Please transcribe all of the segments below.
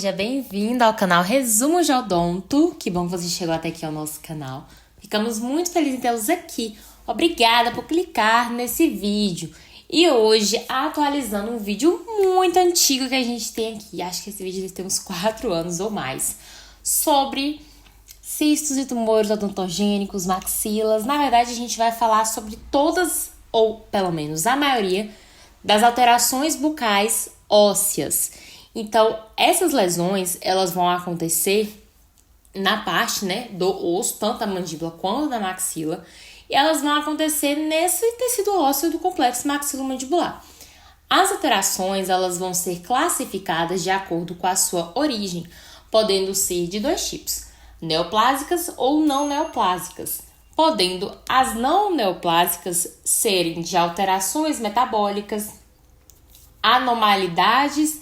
seja bem-vindo ao canal Resumo de Odonto. Que bom que você chegou até aqui ao nosso canal. Ficamos muito felizes em tê-los aqui. Obrigada por clicar nesse vídeo. E hoje, atualizando um vídeo muito antigo que a gente tem aqui, acho que esse vídeo deve ter uns 4 anos ou mais, sobre cistos e tumores odontogênicos, maxilas. Na verdade, a gente vai falar sobre todas, ou pelo menos a maioria, das alterações bucais ósseas. Então, essas lesões, elas vão acontecer na parte, do osso, tanto da mandíbula quanto da maxila, e elas vão acontecer nesse tecido ósseo do complexo maxilomandibular. As alterações, elas vão ser classificadas de acordo com a sua origem, podendo ser de 2 tipos, neoplásicas ou não neoplásicas, podendo as não neoplásicas serem de alterações metabólicas, anormalidades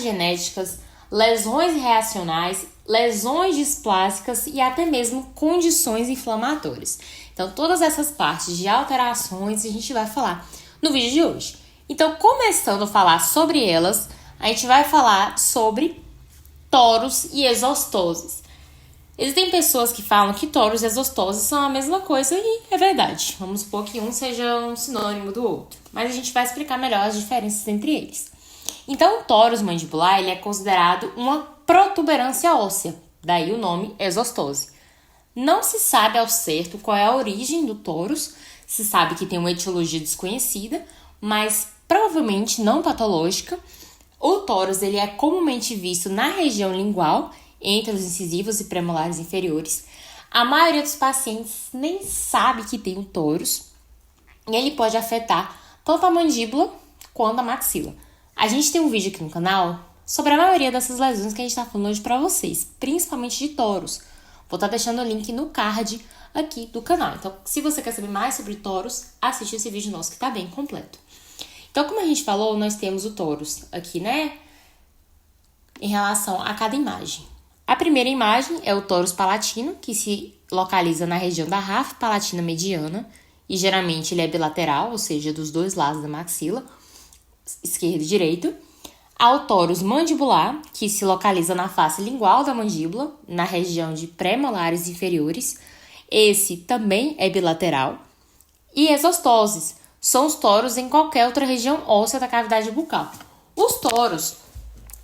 genéticas, lesões reacionais, lesões displásicas e até mesmo condições inflamatórias. Então, todas essas partes de alterações a gente vai falar no vídeo de hoje. Então, começando a falar sobre elas, a gente vai falar sobre toros e exostoses. Existem pessoas que falam que toros e exostoses são a mesma coisa e é verdade. Vamos supor que um seja um sinônimo do outro, mas a gente vai explicar melhor as diferenças entre eles. Então, o tórus mandibular ele é considerado uma protuberância óssea, daí o nome exostose. Não se sabe ao certo qual é a origem do tórus, se sabe que tem uma etiologia desconhecida, mas provavelmente não patológica. O tórus ele é comumente visto na região lingual, entre os incisivos e premolares inferiores. A maioria dos pacientes nem sabe que tem um tórus e ele pode afetar tanto a mandíbula quanto a maxila. A gente tem um vídeo aqui no canal sobre a maioria dessas lesões que a gente está falando hoje para vocês, principalmente de tórus. Vou estar deixando o link no card aqui do canal. Então, se você quer saber mais sobre tórus, assiste esse vídeo nosso que está bem completo. Então, como a gente falou, nós temos o tórus aqui, em relação a cada imagem. A primeira imagem é o tórus palatino, que se localiza na região da ráfia palatina mediana, e geralmente ele é bilateral, ou seja, dos 2 lados da maxila, esquerdo e direito. Há o tórus mandibular, que se localiza na face lingual da mandíbula, na região de pré-molares inferiores. Esse também é bilateral. E exostoses são os toros em qualquer outra região óssea da cavidade bucal. Os toros,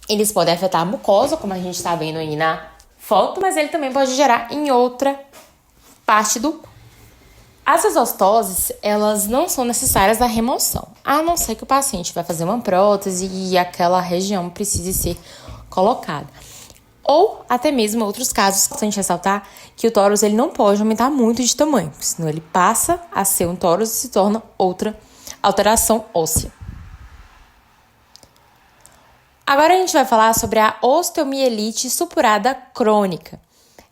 eles podem afetar a mucosa, como a gente está vendo aí na foto, mas ele também pode gerar em outra parte do corpo. As exostoses, elas não são necessárias na remoção, a não ser que o paciente vai fazer uma prótese e aquela região precise ser colocada. Ou até mesmo em outros casos, é importante ressaltar que o tórus ele não pode aumentar muito de tamanho, senão ele passa a ser um tórus e se torna outra alteração óssea. Agora a gente vai falar sobre a osteomielite supurada crônica.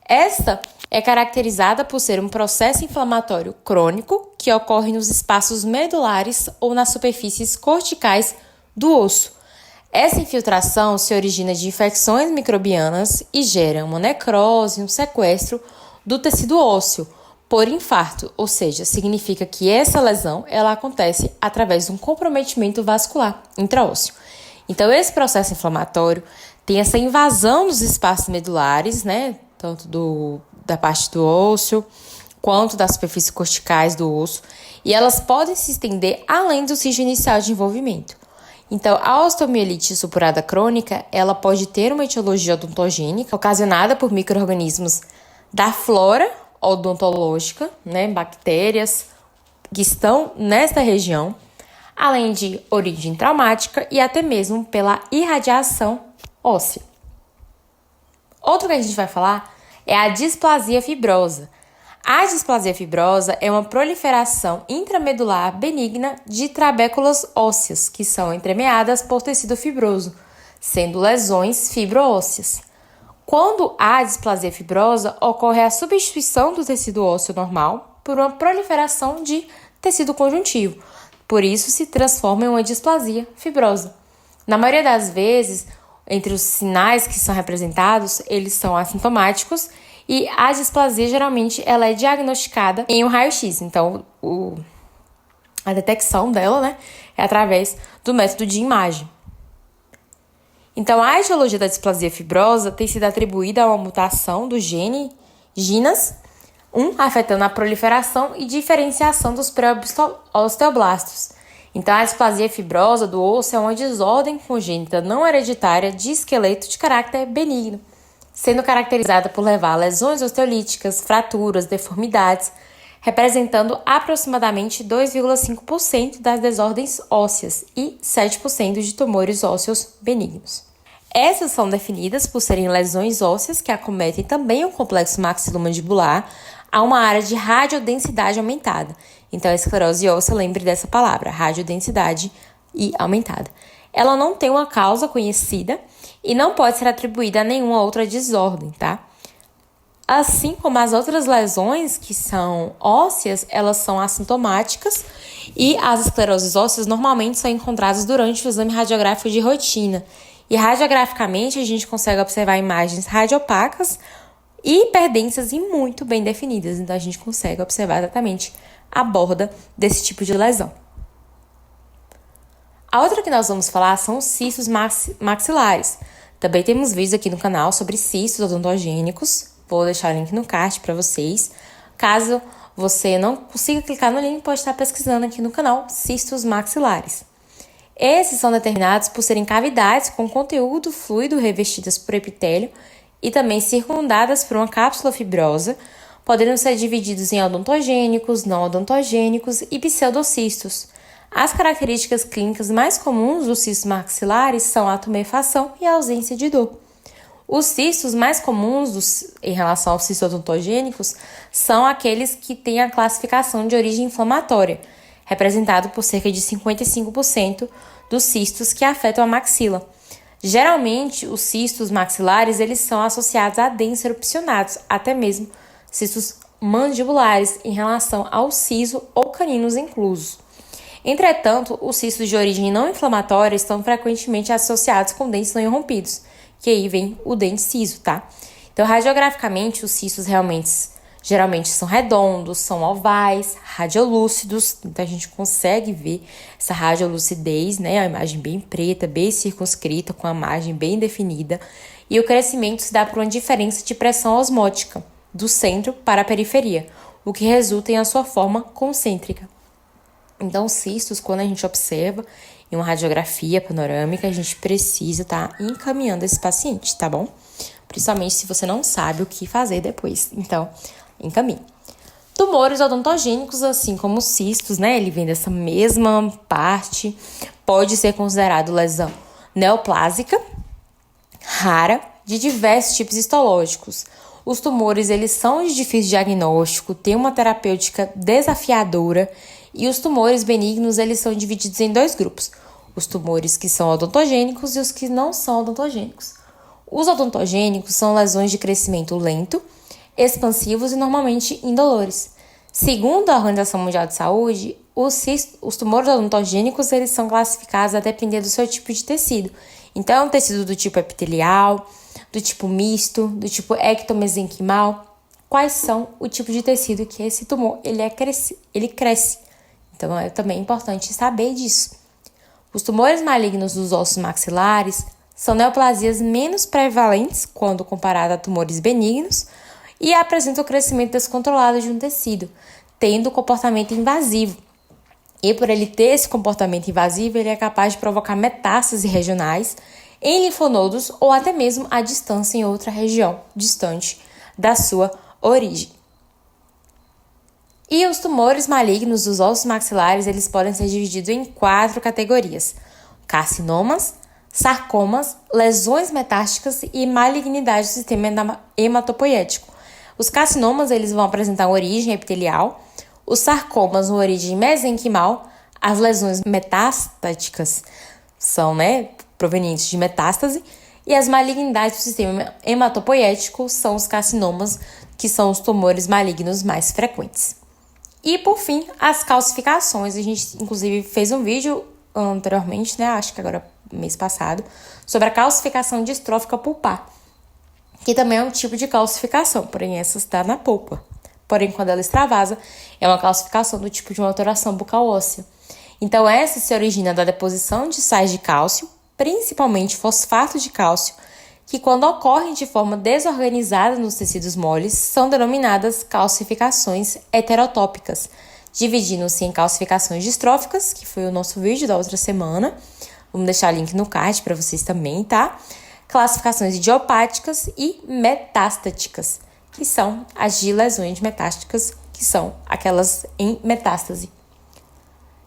Esta é caracterizada por ser um processo inflamatório crônico que ocorre nos espaços medulares ou nas superfícies corticais do osso. Essa infiltração se origina de infecções microbianas e gera uma necrose, um sequestro do tecido ósseo por infarto, ou seja, significa que essa lesão ela acontece através de um comprometimento vascular intraósseo. Então, esse processo inflamatório tem essa invasão dos espaços medulares, tanto da parte do osso, quanto das superfícies corticais do osso, e elas podem se estender além do sítio inicial de envolvimento. Então, a osteomielite supurada crônica, ela pode ter uma etiologia odontogênica ocasionada por micro-organismos da flora odontológica, bactérias que estão nesta região, além de origem traumática e até mesmo pela irradiação óssea. Outro que a gente vai falar é a displasia fibrosa. A displasia fibrosa é uma proliferação intramedular benigna de trabéculas ósseas, que são entremeadas por tecido fibroso, sendo lesões fibroósseas. Quando há displasia fibrosa, ocorre a substituição do tecido ósseo normal por uma proliferação de tecido conjuntivo. Por isso, se transforma em uma displasia fibrosa. Na maioria das vezes, entre os sinais que são representados, eles são assintomáticos e a displasia, geralmente, ela é diagnosticada em um raio-x. Então, a detecção dela, é através do método de imagem. Então, a etiologia da displasia fibrosa tem sido atribuída a uma mutação do gene GINAS1, afetando a proliferação e diferenciação dos pré-osteoblastos. Então, a displasia fibrosa do osso é uma desordem congênita não hereditária de esqueleto de caráter benigno, sendo caracterizada por levar a lesões osteolíticas, fraturas, deformidades, representando aproximadamente 2,5% das desordens ósseas e 7% de tumores ósseos benignos. Essas são definidas por serem lesões ósseas que acometem também o complexo maxilomandibular a uma área de radiodensidade aumentada. Então, a esclerose óssea, lembre dessa palavra, radiodensidade e aumentada. Ela não tem uma causa conhecida e não pode ser atribuída a nenhuma outra desordem, tá? Assim como as outras lesões que são ósseas, elas são assintomáticas e as escleroses ósseas normalmente são encontradas durante o exame radiográfico de rotina. E radiograficamente a gente consegue observar imagens radiopacas e hiperdensas e muito bem definidas. Então a gente consegue observar exatamente a borda desse tipo de lesão. A outra que nós vamos falar são os cistos maxilares. Também temos vídeos aqui no canal sobre cistos odontogênicos. Vou deixar o link no card para vocês. Caso você não consiga clicar no link, pode estar pesquisando aqui no canal cistos maxilares. Esses são determinados por serem cavidades com conteúdo fluido revestidas por epitélio e também circundadas por uma cápsula fibrosa, podendo ser divididos em odontogênicos, não odontogênicos e pseudocistos. As características clínicas mais comuns dos cistos maxilares são a tumefação e a ausência de dor. Os cistos mais comuns em relação aos cistos odontogênicos são aqueles que têm a classificação de origem inflamatória, representado por cerca de 55% dos cistos que afetam a maxila. Geralmente, os cistos maxilares eles são associados a dentes erupcionados, até mesmo cistos mandibulares em relação ao siso ou caninos inclusos. Entretanto, os cistos de origem não inflamatória estão frequentemente associados com dentes não irrompidos, que aí vem o dente ciso, tá? Então, radiograficamente, os cistos geralmente são redondos, são ovais, radiolúcidos, então a gente consegue ver essa radiolucidez, né? A imagem bem preta, bem circunscrita, com a margem bem definida, e o crescimento se dá por uma diferença de pressão osmótica do centro para a periferia, o que resulta em a sua forma concêntrica. Então, os cistos, quando a gente observa em uma radiografia panorâmica, a gente precisa estar encaminhando esse paciente, tá bom? Principalmente se você não sabe o que fazer depois. Então, encaminhe. Tumores odontogênicos, assim como os cistos, né? Ele vem dessa mesma parte. Pode ser considerado lesão neoplásica, rara, de diversos tipos histológicos. Os tumores, eles são de difícil diagnóstico, têm uma terapêutica desafiadora. E os tumores benignos, eles são divididos em dois grupos. Os tumores que são odontogênicos e os que não são odontogênicos. Os odontogênicos são lesões de crescimento lento, expansivos e normalmente indolores. Segundo a Organização Mundial de Saúde, os tumores odontogênicos eles são classificados a depender do seu tipo de tecido. Então, um tecido do tipo epitelial, do tipo misto, do tipo ectomesenquimal. Quais são o tipo de tecido que esse tumor ele cresce? Então, é também importante saber disso. Os tumores malignos dos ossos maxilares são neoplasias menos prevalentes quando comparado a tumores benignos e apresentam o crescimento descontrolado de um tecido, tendo comportamento invasivo. E por ele ter esse comportamento invasivo, ele é capaz de provocar metástases regionais em linfonodos ou até mesmo à distância em outra região distante da sua origem. E os tumores malignos dos ossos maxilares, eles podem ser divididos em 4 categorias: carcinomas, sarcomas, lesões metásticas e malignidade do sistema hematopoético. Os carcinomas, eles vão apresentar origem epitelial, os sarcomas, uma origem mesenquimal, as lesões metastáticas são, provenientes de metástase, e as malignidades do sistema hematopoético são os carcinomas, que são os tumores malignos mais frequentes. E, por fim, as calcificações. A gente, inclusive, fez um vídeo anteriormente, acho que agora, mês passado, sobre a calcificação distrófica pulpar, que também é um tipo de calcificação, porém essa está na polpa. Porém, quando ela extravasa, é uma calcificação do tipo de uma alteração bucal óssea. Então, essa se origina da deposição de sais de cálcio principalmente fosfato de cálcio, que quando ocorrem de forma desorganizada nos tecidos moles, são denominadas calcificações heterotópicas, dividindo-se em calcificações distróficas, que foi o nosso vídeo da outra semana. Vamos deixar link no card para vocês também, tá? Classificações idiopáticas e metastáticas, que são as de lesões metastáticas, que são aquelas em metástase.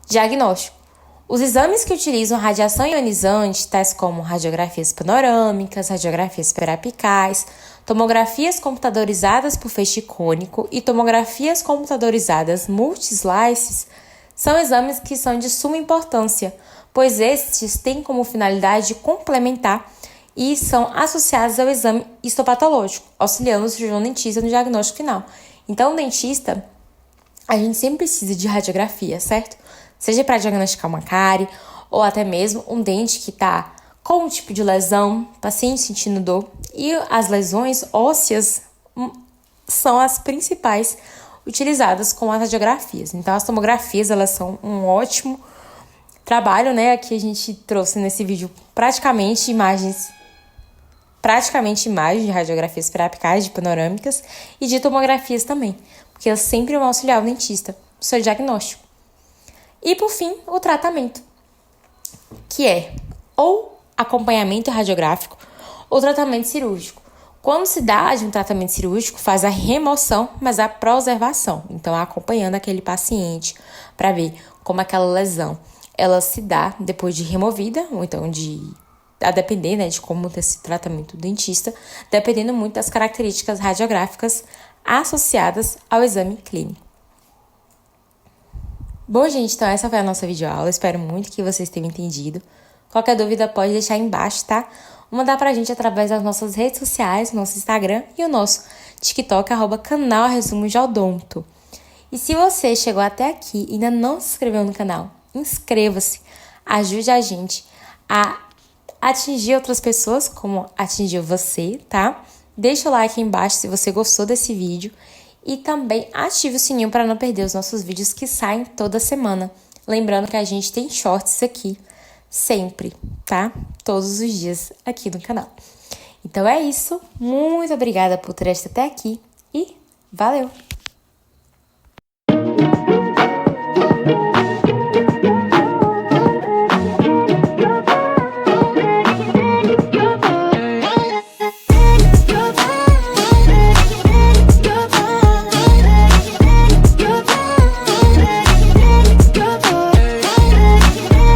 Diagnóstico. Os exames que utilizam radiação ionizante, tais como radiografias panorâmicas, radiografias perapicais, tomografias computadorizadas por feixe cônico e tomografias computadorizadas multislices, são exames que são de suma importância, pois estes têm como finalidade complementar e são associados ao exame histopatológico, auxiliando o cirurgião dentista no diagnóstico final. Então, o dentista, a gente sempre precisa de radiografia, certo? Seja para diagnosticar uma cárie ou até mesmo um dente que está com um tipo de lesão, paciente sentindo dor. E as lesões ósseas são as principais utilizadas com as radiografias. Então, as tomografias, elas são um ótimo trabalho, né? Aqui a gente trouxe nesse vídeo praticamente imagens de radiografias perapicais, de panorâmicas e de tomografias também, porque elas sempre vão auxiliar o dentista no seu diagnóstico. E, por fim, o tratamento, que é ou acompanhamento radiográfico ou tratamento cirúrgico. Quando se dá de um tratamento cirúrgico, faz a remoção, mas a preservação. Então, acompanhando aquele paciente para ver como aquela lesão ela se dá depois de removida, ou então a depender, né, de como ter esse tratamento do dentista, dependendo muito das características radiográficas associadas ao exame clínico. Bom, gente, então essa foi a nossa videoaula. Espero muito que vocês tenham entendido. Qualquer dúvida pode deixar aí embaixo, tá? Mandar pra gente através das nossas redes sociais, nosso Instagram e o nosso TikTok, @canal Resumo de Odonto. E se você chegou até aqui e ainda não se inscreveu no canal, inscreva-se. Ajude a gente a atingir outras pessoas como atingiu você, tá? Deixa o like aí embaixo se você gostou desse vídeo. E também ative o sininho para não perder os nossos vídeos que saem toda semana. Lembrando que a gente tem shorts aqui sempre, tá? Todos os dias aqui no canal. Então é isso. Muito obrigada por ter estado até aqui e valeu!